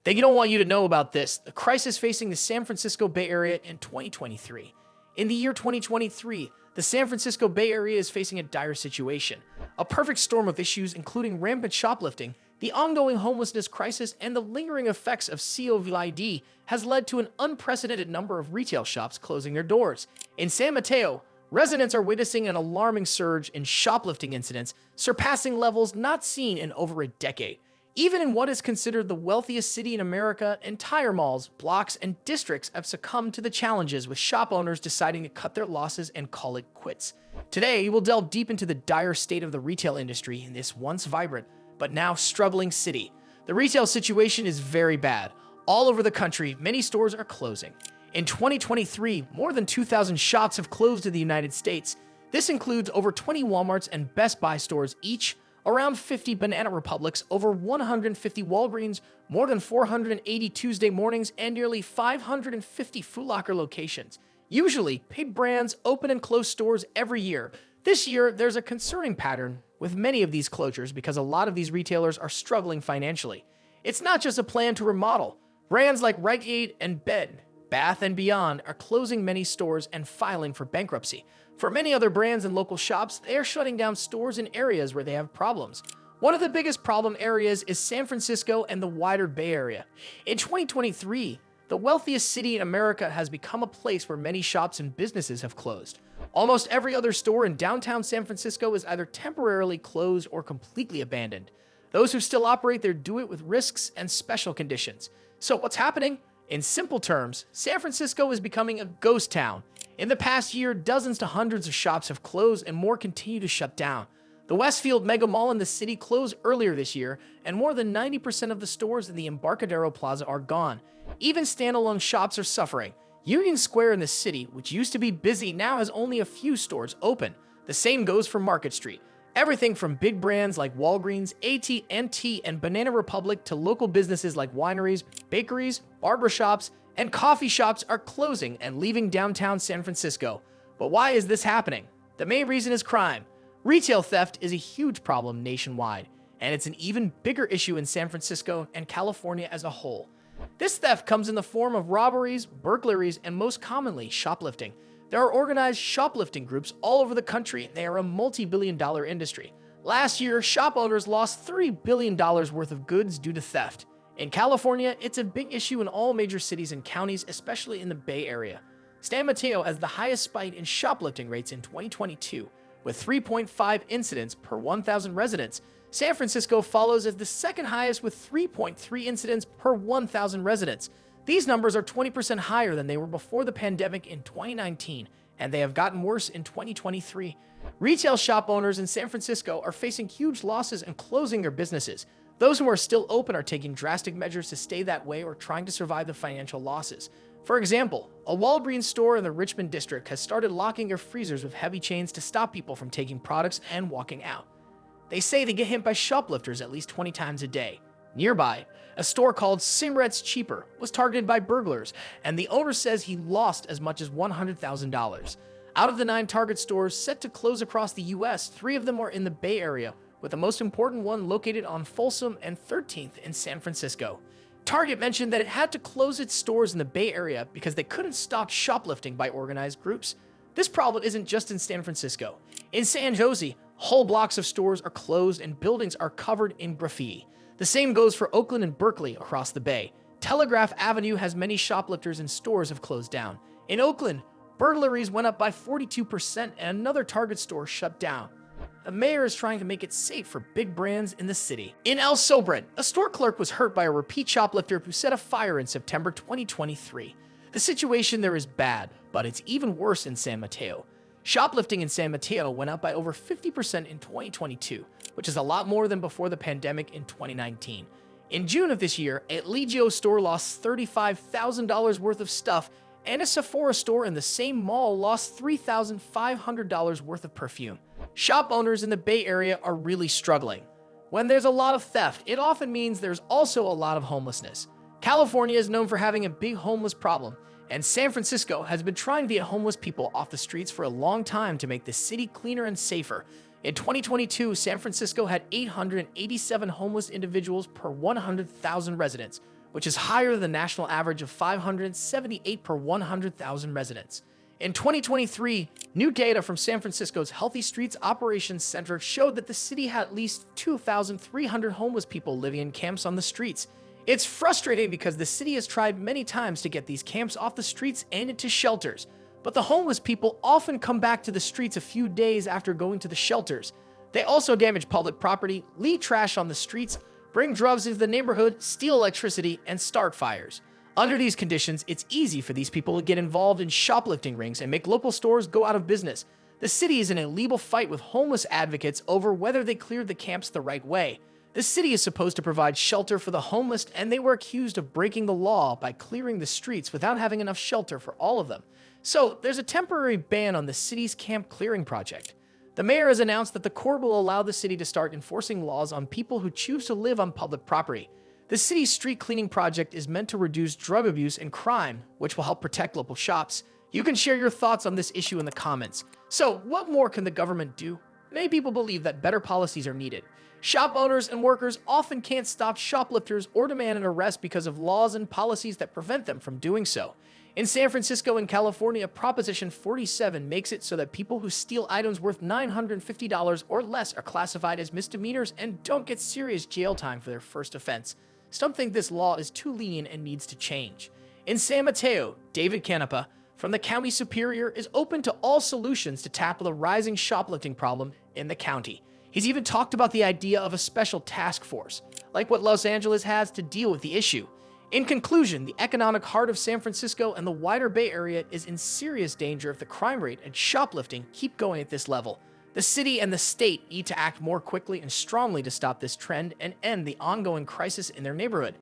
They don't want you to know about this. The crisis facing the San Francisco Bay Area in 2023. In the year 2023, the San Francisco Bay Area is facing a dire situation. A perfect storm of issues including rampant shoplifting, the ongoing homelessness crisis, and the lingering effects of COVID has led to an unprecedented number of retail shops closing their doors. In San Mateo, residents are witnessing an alarming surge in shoplifting incidents, surpassing levels not seen in over a decade. Even in what is considered the wealthiest city in America, entire malls, blocks, and districts have succumbed to the challenges, with shop owners deciding to cut their losses and call it quits. Today, we'll delve deep into the dire state of the retail industry in this once vibrant, but now struggling city. The retail situation is very bad. All over the country, many stores are closing. In 2023, more than 2,000 shops have closed in the United States. This includes over 20 Walmarts and Best Buy stores each, around 50 Banana Republics, over 150 Walgreens, more than 480 Tuesday Mornings, and nearly 550 Foot Locker locations. Usually, big brands open and close stores every year. This year, there's a concerning pattern with many of these closures because a lot of these retailers are struggling financially. It's not just a plan to remodel. Brands like Rite Aid and Bed Bath & Beyond are closing many stores and filing for bankruptcy. For many other brands and local shops, they are shutting down stores in areas where they have problems. One of the biggest problem areas is San Francisco and the wider Bay Area. In 2023, the wealthiest city in America has become a place where many shops and businesses have closed. Almost every other store in downtown San Francisco is either temporarily closed or completely abandoned. Those who still operate there do it with risks and special conditions. So what's happening? In simple terms, San Francisco is becoming a ghost town. In the past year, dozens to hundreds of shops have closed and more continue to shut down. The Westfield Mega Mall in the city closed earlier this year, and more than 90% of the stores in the Embarcadero Plaza are gone. Even standalone shops are suffering. Union Square in the city, which used to be busy, now has only a few stores open. The same goes for Market Street. Everything from big brands like Walgreens, AT&T, and Banana Republic to local businesses like wineries, bakeries, barbershops, and coffee shops are closing and leaving downtown San Francisco. But why is this happening? The main reason is crime. Retail theft is a huge problem nationwide, and it's an even bigger issue in San Francisco and California as a whole. This theft comes in the form of robberies, burglaries, and most commonly, shoplifting. There are organized shoplifting groups all over the country, and they are a multi-billion-dollar industry. Last year, shop owners lost $3 billion worth of goods due to theft. In California, it's a big issue in all major cities and counties, especially in the Bay Area. San Mateo has the highest spike in shoplifting rates in 2022, with 3.5 incidents per 1,000 residents. San Francisco follows as the second highest with 3.3 incidents per 1,000 residents. These numbers are 20% higher than they were before the pandemic in 2019, and they have gotten worse in 2023. Retail shop owners in San Francisco are facing huge losses and closing their businesses. Those who are still open are taking drastic measures to stay that way or trying to survive the financial losses. For example, a Walgreens store in the Richmond district has started locking their freezers with heavy chains to stop people from taking products and walking out. They say they get hit by shoplifters at least 20 times a day. Nearby, a store called Cigarettes Cheaper was targeted by burglars, and the owner says he lost as much as $100,000. Out of the 9 Target stores set to close across the U.S., 3 of them are in the Bay Area, with the most important one located on Folsom and 13th in San Francisco. Target mentioned that it had to close its stores in the Bay Area because they couldn't stop shoplifting by organized groups. This problem isn't just in San Francisco. In San Jose, whole blocks of stores are closed and buildings are covered in graffiti. The same goes for Oakland and Berkeley across the Bay. Telegraph Avenue has many shoplifters and stores have closed down. In Oakland, burglaries went up by 42% and another Target store shut down. The mayor is trying to make it safe for big brands in the city. In El Sobran, a store clerk was hurt by a repeat shoplifter who set a fire in September 2023. The situation there is bad, but it's even worse in San Mateo. Shoplifting in San Mateo went up by over 50% in 2022, which is a lot more than before the pandemic in 2019. In June of this year, a Legio store lost $35,000 worth of stuff, and a Sephora store in the same mall lost $3,500 worth of perfume. Shop owners in the Bay Area are really struggling. When there's a lot of theft, it often means there's also a lot of homelessness. California is known for having a big homeless problem, and San Francisco has been trying to get homeless people off the streets for a long time to make the city cleaner and safer. In 2022, San Francisco had 887 homeless individuals per 100,000 residents, which is higher than the national average of 578 per 100,000 residents. In 2023, new data from San Francisco's Healthy Streets Operations Center showed that the city had at least 2,300 homeless people living in camps on the streets. It's frustrating because the city has tried many times to get these camps off the streets and into shelters, but the homeless people often come back to the streets a few days after going to the shelters. They also damage public property, leave trash on the streets, bring drugs into the neighborhood, steal electricity, and start fires. Under these conditions, it's easy for these people to get involved in shoplifting rings and make local stores go out of business. The city is in a legal fight with homeless advocates over whether they cleared the camps the right way. The city is supposed to provide shelter for the homeless, and they were accused of breaking the law by clearing the streets without having enough shelter for all of them. So there's a temporary ban on the city's camp clearing project. The mayor has announced that the court will allow the city to start enforcing laws on people who choose to live on public property. The city's street cleaning project is meant to reduce drug abuse and crime, which will help protect local shops. You can share your thoughts on this issue in the comments. So, what more can the government do? Many people believe that better policies are needed. Shop owners and workers often can't stop shoplifters or demand an arrest because of laws and policies that prevent them from doing so. In San Francisco and California, Proposition 47 makes it so that people who steal items worth $950 or less are classified as misdemeanors and don't get serious jail time for their first offense. Some think this law is too lenient and needs to change. In San Mateo, David Canepa from the county superior is open to all solutions to tackle the rising shoplifting problem in the county. He's even talked about the idea of a special task force, like what Los Angeles has, to deal with the issue. In conclusion, the economic heart of San Francisco and the wider Bay Area is in serious danger if the crime rate and shoplifting keep going at this level. The city and the state need to act more quickly and strongly to stop this trend and end the ongoing crisis in their neighborhood.